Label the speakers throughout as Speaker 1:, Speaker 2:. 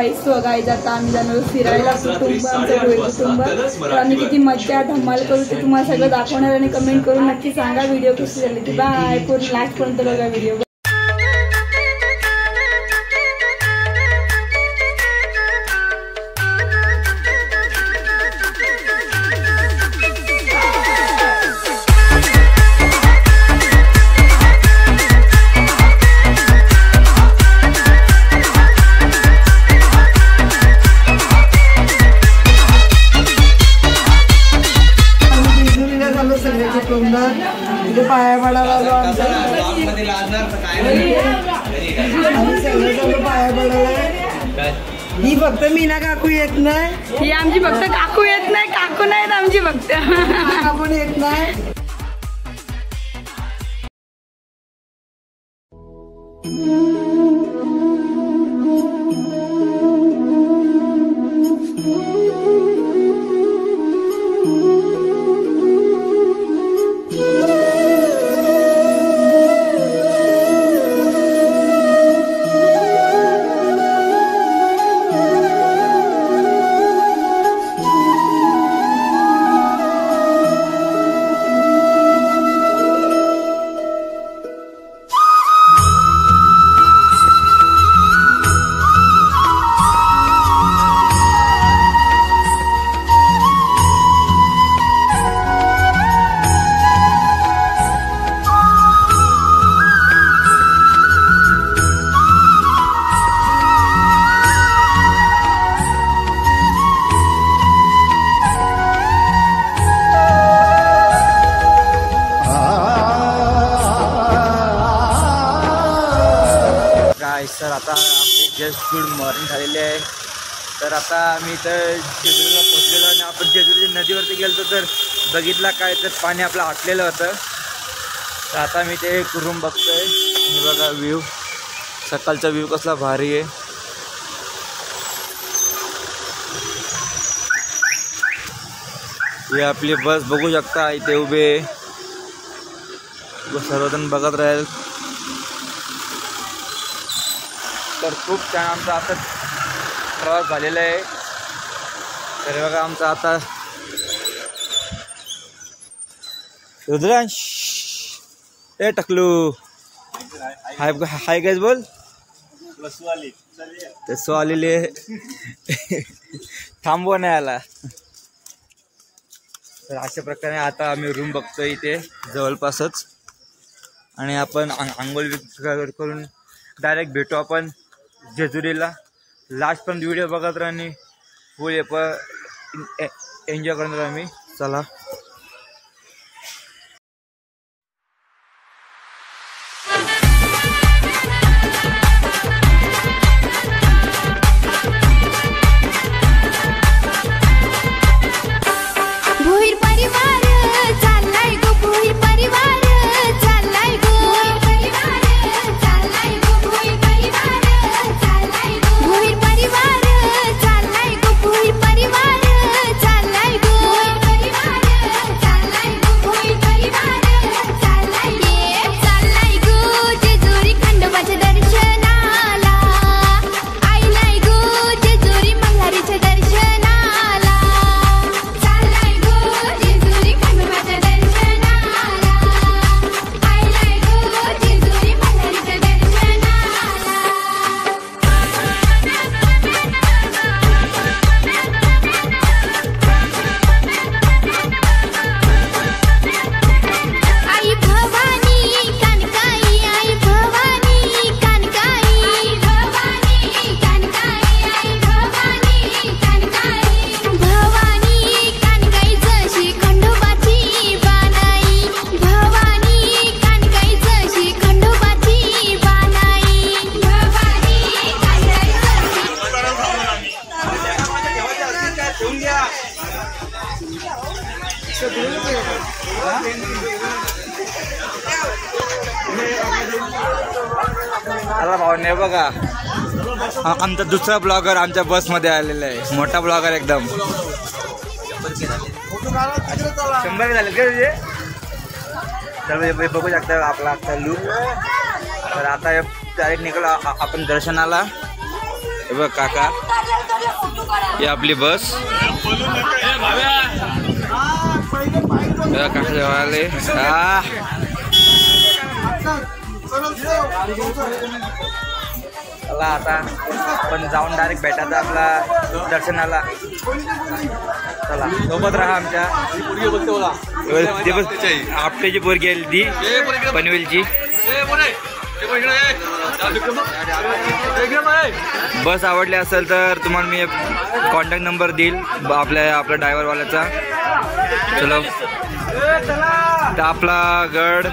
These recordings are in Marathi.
Speaker 1: गाईस सो गाईज आता आम्ही जाणार फिरायला कुटुंब आमचं कुटुंब तर आम्ही किती मज्जा धमाल करू ते तुम्हाला सगळं दाखवणार आणि कमेंट करून नक्की सांगा व्हिडिओ कशी झाली ती बाय पूर्ण लास्ट पर्यंत बघा व्हिडिओ पाया पडायला आलो आमच्या पाया पडायला ही फक्त मीना काकू येत नाही ही आमची फक्त काकू येत नाही काकू नाहीत आमची फक्त आपण येत नाही
Speaker 2: तर आता आपली जस्ट गुड मॉर्निंग झालेली आहे तर आता आम्ही तर जेजुरीला पोहोचलेलो आणि आपण जेजुरी नदीवरती गेलो तर बघितला काय तर पाणी आपलं आटलेलं होतं तर आता मी ते एक रूम बघतोय हे बघा व्ह्यू सकाळचा व्ह्यू कसला भारी आहे ही आपली बस बघू शकता इथे उभे सर्वजण बघत राहील तर खूप छान आमचा आता प्रवास झालेला आहे तर बघा आमचा आता रुद्रांश ए टकलू हाय हाय गाइस बोल ते सो आलेले थांबवा नाही आला तर अशा प्रकारे आता आम्ही रूम बघतोय इथे जवळपासच आणि आपण आंघोळ करून डायरेक्ट भेटू आपण जेजुरीला लास्ट पण व्हिडिओ बघत राहा फुल एन्जॉय करणार आम्ही चला आला भावने बघा आमचा दुसरा ब्लॉगर आमच्या बस मध्ये आलेला आहे मोठा ब्लॉगर एकदम 100 झाले का तुझे तर बघू शकता आपला आता लूक तर आता डायरेक्ट निघाला आपण दर्शनाला हे बघ काका, ही आपली बस. काका जेवायले. चला आता आपण जाऊन डायरेक्ट भेटायचं आपला दर्शनाला. चला सोबत राहा आमच्या. आपल्याची पोरगी आली ती पनवेलची. बस आवडली असेल तर तुम्हाला मी कॉन्टॅक्ट नंबर देईल आपल्या ड्रायव्हरवाल्याचा. चलो तर आपला गड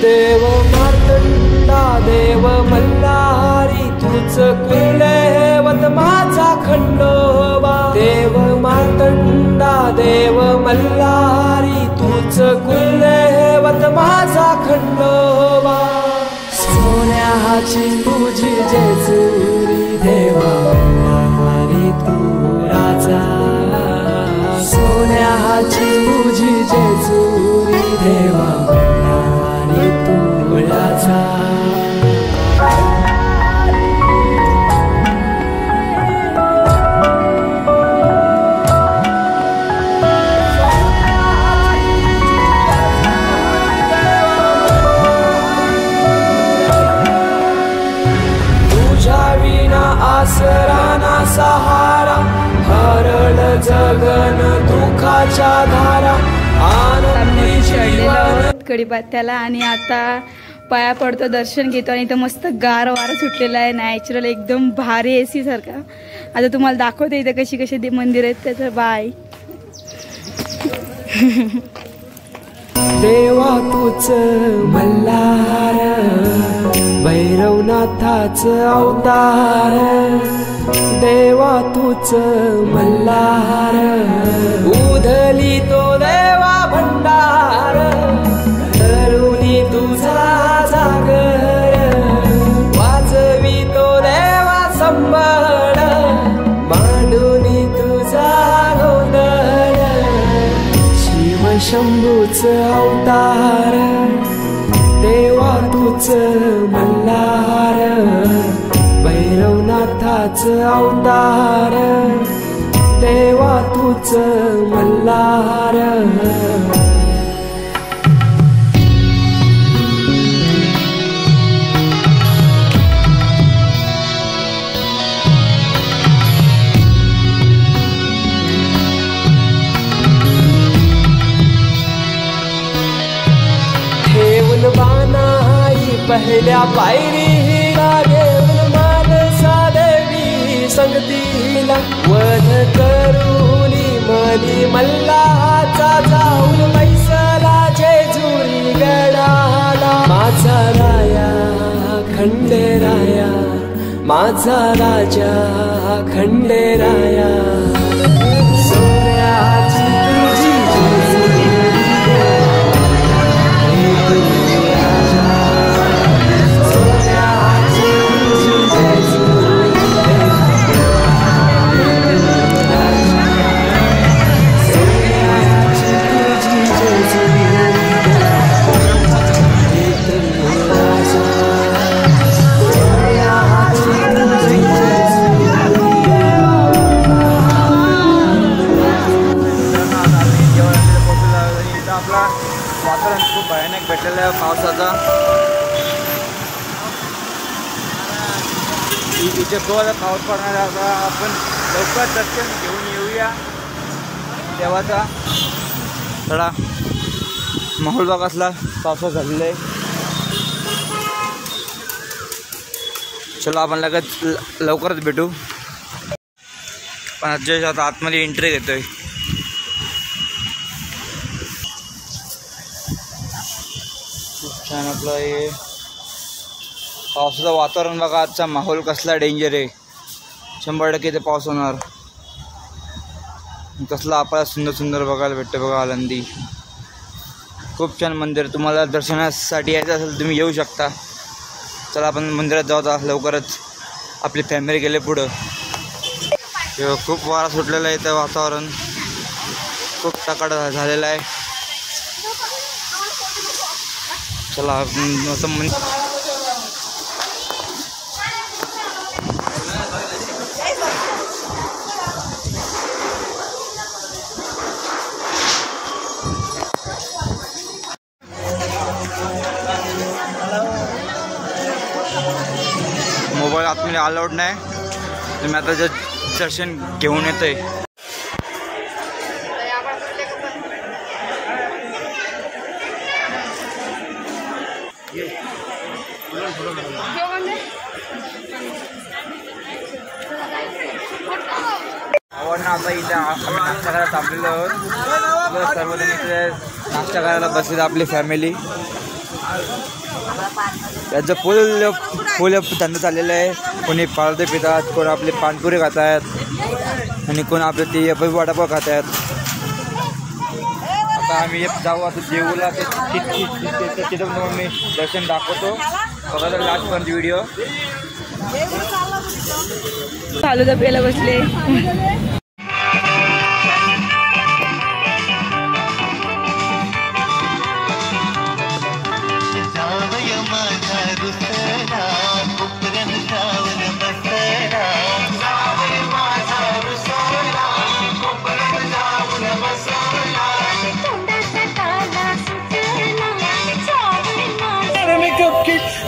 Speaker 3: देव मार्तंडा देव मल्हारी तुझ कुलदैवत माझा खंडोबा. देव मार्तंडा देव मल्हारी तुझ कुलदैवत माझा खंडोबा. सोन्याची तुझी जेजुरी देवा मल्हारी तू राजा. सोन्याची तुझी जेजुरी देवा मल्हारी तू राजा. आसराना सहारा हरळ जगन दुःखाच्या धारा. आनंदी जीवन
Speaker 1: कढीपत्त्याला आणि आता पाया पडतो, दर्शन घेतो आणि इथं मस्त गार वारा सुटलेला आहे. नॅचरल एकदम भारी AC सारखा. आता तुम्हाला दाखवते इथं कशी कशी मंदिर आहेत त्याचं. बाय.
Speaker 3: देवा तूच मल्हार भैरवनाथाच अवतार. देवा तूच मल्हार उधली तो देवा भंडार. तरुणी तुझा जागर वाजवी तो देवा संबळ. मांडुनी तुझा गोंधळ शिव शंभूच अवतार. देवा तूच मल्हार भैरवनाथाच अवतार. देवा तूच मल्हार. बानाई पहिल्या पायरीला घेऊन मानसा देवी संगतीला. वध करूनी मनी मल्हाचा जाऊन बैसला जे माझा राया खंडेराया, माझा राजा खंडेराया, सोन्याची तुझी जेजुरी राजा, सोन्याची तुझी जेजुरी सोन्याची तुझी जेजुरी
Speaker 2: वातावरण खूप भयानक भेटलेलं आहे पावसाचा. इथे खूप पाऊस पडणार आहे. आता आपण लवकर दर्शन घेऊन येऊया देवाचा. थोडा माहोल बघा असला पावसा झालेला आहे. चलो आपण लगेच लवकरच भेटू. पण अजय आता आतमध्ये एंट्री घेतोय. खूप छान आपलं हे पावसाचं वातावरण बघा. आजचा माहोल कसला डेंजर आहे. 100% ते पाऊस होणार. कसला आपल्याला सुंदर सुंदर बघायला भेटतं बघा आळंदी. खूप छान मंदिर. तुम्हाला दर्शनासाठी यायचं असेल तुम्ही येऊ शकता. चला आपण मंदिरात जाऊ आता लवकरच. आपली फॅमिली गेले पुढं. खूप वारा सुटलेला आहे. इथं वातावरण खूप टकाट झालेलं आहे. चला असं मोबाईल आतमध्ये अलाउड नाही. तुम्ही आता जे दर्शन घेऊन येतोय. आता इथे आम्ही नाश्ता करायला थांबलेलो आहोत. सर्वजण इथे नाश्ता करायला बसले आपली फॅमिली. त्याचं फुल धंदा चाललेलं आहे. कोणी पाळते पितात, कोण आपले पानपुरी खात आहेत आणि कोण आपले ते वडापाव खात आहेत. आता आम्ही जाऊ आता देऊला. तिथं मी दर्शन दाखवतो. बघा लास्टपर्यंत व्हिडिओ.
Speaker 1: फालुदा प्यायला बसले.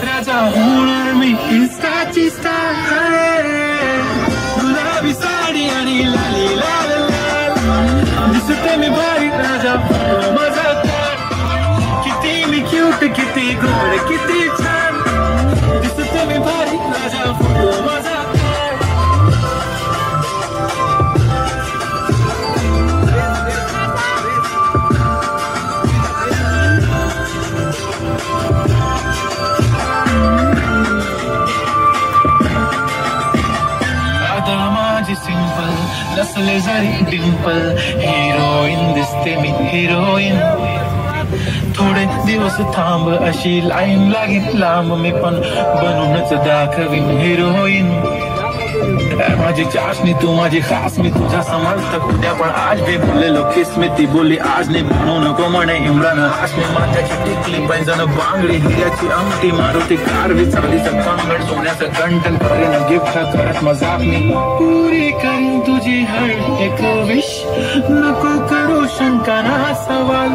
Speaker 4: राजा हूं मी इस्ताची स्टार. गुलाबी साडी आणि लाली लाल लाल दिसते मी भारी. राजा मजा कर. किती मी क्यूट, किती गोड, किती छान दिसते मी भारी. राजा मजा कर. सिंपल नसले जरी डिंपल. हिरोईन दिसते मी हिरोईन. थोडे दिवस थांब अशी लाईन लागेल लांब. मी पण बनूनच दाखवीन हिरोईन. माझी चाशनी तू माझी खास. मी तुझा समजत उद्या पण आज भी बोललेलो किस मी. ती बोली आज नाही म्हणू नको म्हणे इम्रान हाशमी. माथ्याची टिकली पैंजण बांगडी हिऱ्याची अंगठी. मारुती कार विचारलीचं कन्व्हर्ट सोन्याचं गंटन. करीन गिफ्ट करत मजाक मी. पुरी करीन तुझी हर एक विश. नको करू शंका ना सवाल.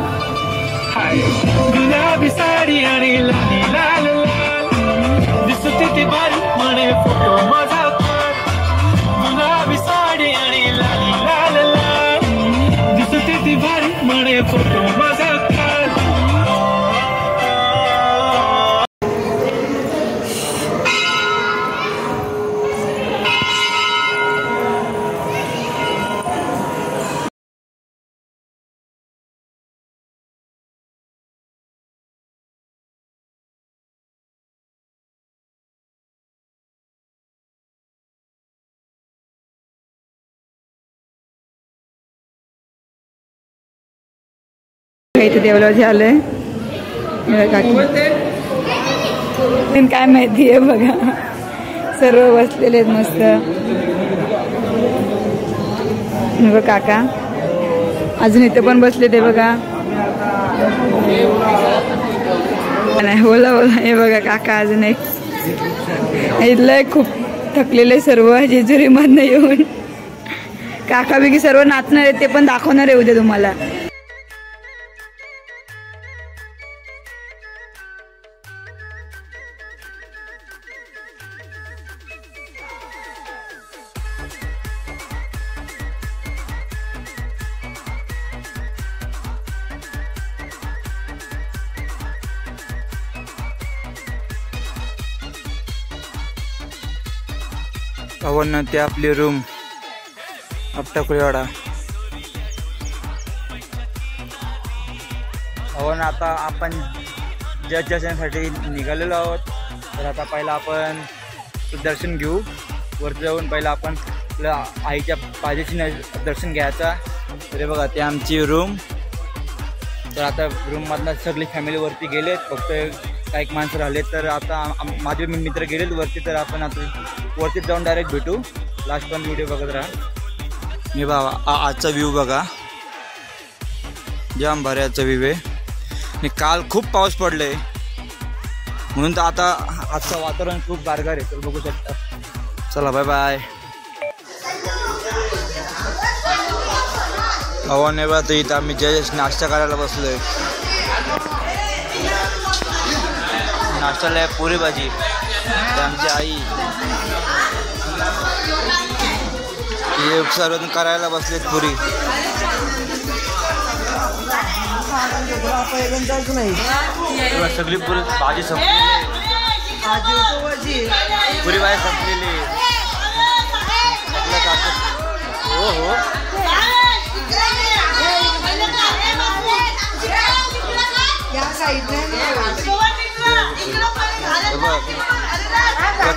Speaker 4: गुलाबी साडी आणि लाली लाल लाल दिसते ती बारी म्हणे फोटो माझा. गुलाबी साडी आणि लाली लाल लाल दिसते ती भारी म्हणे फोटो माझा.
Speaker 1: काका इथे देवळाचे आले काकी काय माहिती आहे बघा सर्व बसलेले आहेत मस्त बघा काका अजून इथे पण बसले ते बघा नाही बोला बोला हे बघा काका अजून एक इथलं खूप थकलेले सर्व जेजुरी मधनं येऊन काका बिकी सर्व नाचणार आहेत ते पण दाखवणार आहे उद्या तुम्हाला
Speaker 2: अवन ते आपली रूम आपटाकुळीवाडा अवन आता आपण दर्शनासाठी निघालेलो आहोत तर आता पहिला आपण दर्शन घेऊ वरती जाऊन पहिला आपण आपल्या आईच्या पायाची दर्शन घ्यायचा तर बघा ते आमची रूम तर आता रूममधनं सगळी फॅमिली वरती गेलेत फक्त काही माणसं राहिले तर आता माझे मित्र गेलेत वरती तर आपण आता वरती जाऊन डायरेक्ट भेटू लास्ट पण व्हिडिओ बघत राहा मी बाबा आजचा व्ह्यू बघा जाम भारी व्ह्यू आहे आणि काल खूप पाऊस पडले म्हणून तर आता आजचं वातावरण खूप गारगार आहे तर बघू शकता चला बाय बाय आव्हान आहे बा तर इथं आम्ही जस्ट नाश्ता करायला बसलोय नाश्त्याला आहे पुरी भाजी तर आमची आई हे सर्वजण करायला बसलेत पुरी सगळी पुरी भाजी संपलेली पुरी भाजी संपलेली हो हो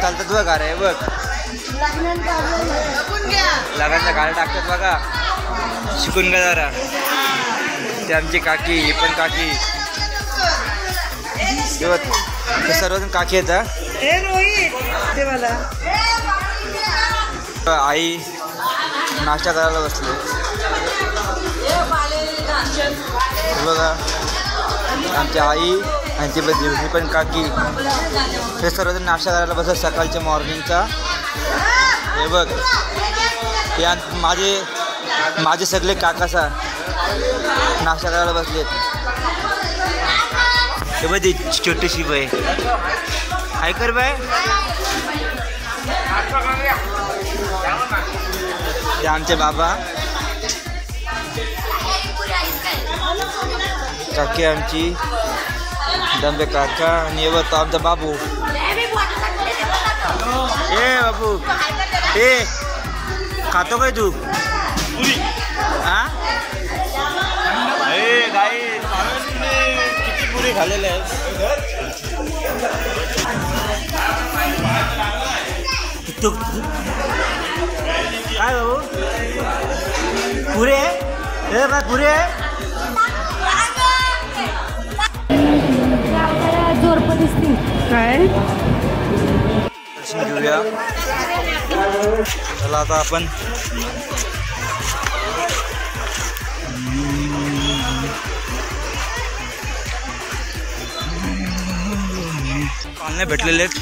Speaker 2: चालतात बघा रे बघ लग्नाच्या गाड्या टाकतात बघा शिकून घ्या जरा ते आमची काकी ही पण काकी ते सर्वजण काकी येतात आई नाश्ता करायला बसले बघा आमची आई आणि ती पण काकी हे सर्वजण नाश्ता करायला बसत सकाळच्या मॉर्निंगचा हे बघ हे माझे सगळे काकासा नाश्ता करायला बसलेत हे बघ छोटीशी बाई काय कर बाय ते आमचे बाबा काकी आमची दंबे काका आणि हे बघतो आमचा बाबू ए बाबू ए खातो काय तू हा ए गाई किती पुरी खाल्लेले आहे काय बाबू पुरे हे काय पुरे
Speaker 1: काय
Speaker 2: दर्शन घेऊया चला आता आपण पाळणे भेटलेले आहेत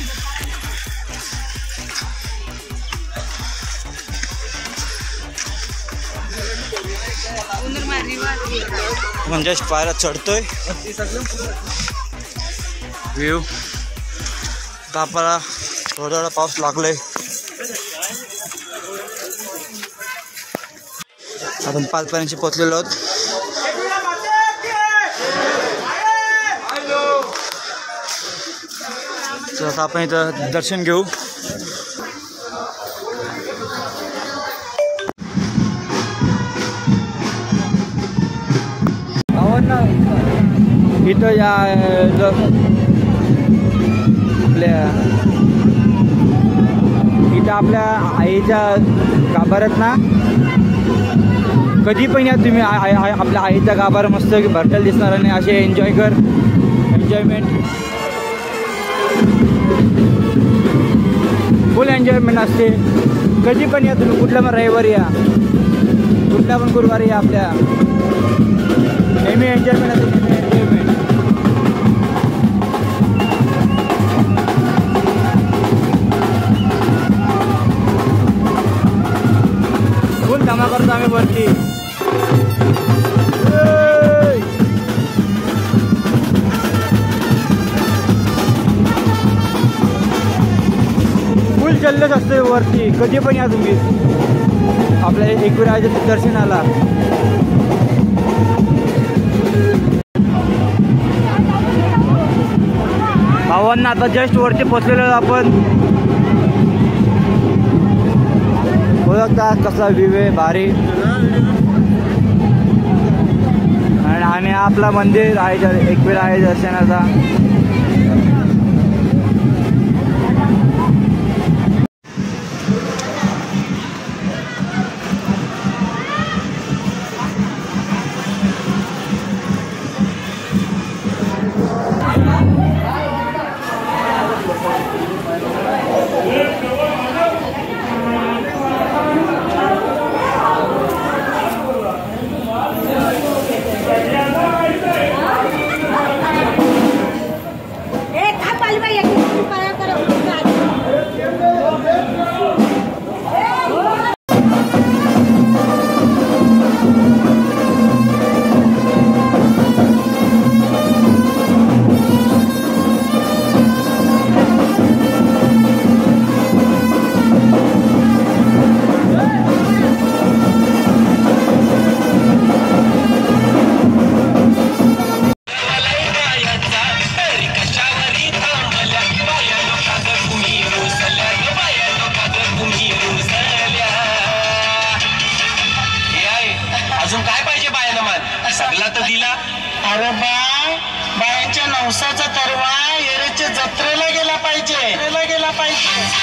Speaker 2: म्हणजे पायऱ्या चढतोय व्ह्यू तापाला थोडा पाऊस लागलाय आपण 5 पर्यंत पोहोचलेलो आहोत तर आता आपण इथं दर्शन घेऊ इथं या आपल्या आईच्या गाभाऱ्यात ना कधी पण या तुम्ही आपल्या आईचा गाभारा मस्त भरलेला दिसणार आणि असे एन्जॉयमेंट फुल एन्जॉयमेंट असते. कधी पण या तुम्ही, कुठल्या पण रविवारी या, कुठल्या पण गुरुवारी या, आपल्या नेहमी एन्जॉयमेंट असते, नेहमी एन्जॉयमेंट. फुल धमा करतो आम्ही वरती. फुल जल्लोष असते वरती. कधी पण या तुम्ही आपल्या एकविरायाच्या दर्शनाला. भावांना आता जस्ट वरती पोचलेलो आपण. ओळखता कसा व्ह्यू आहे भारी. आणि आपला मंदिर आहे एकविरा दर्शनाचा.
Speaker 5: अजून काय पाहिजे बायानं मान? सगळा तर दिला. अरे बायांच्या नवसाचा तरवा एरेच्या जत्रेला गेला पाहिजे.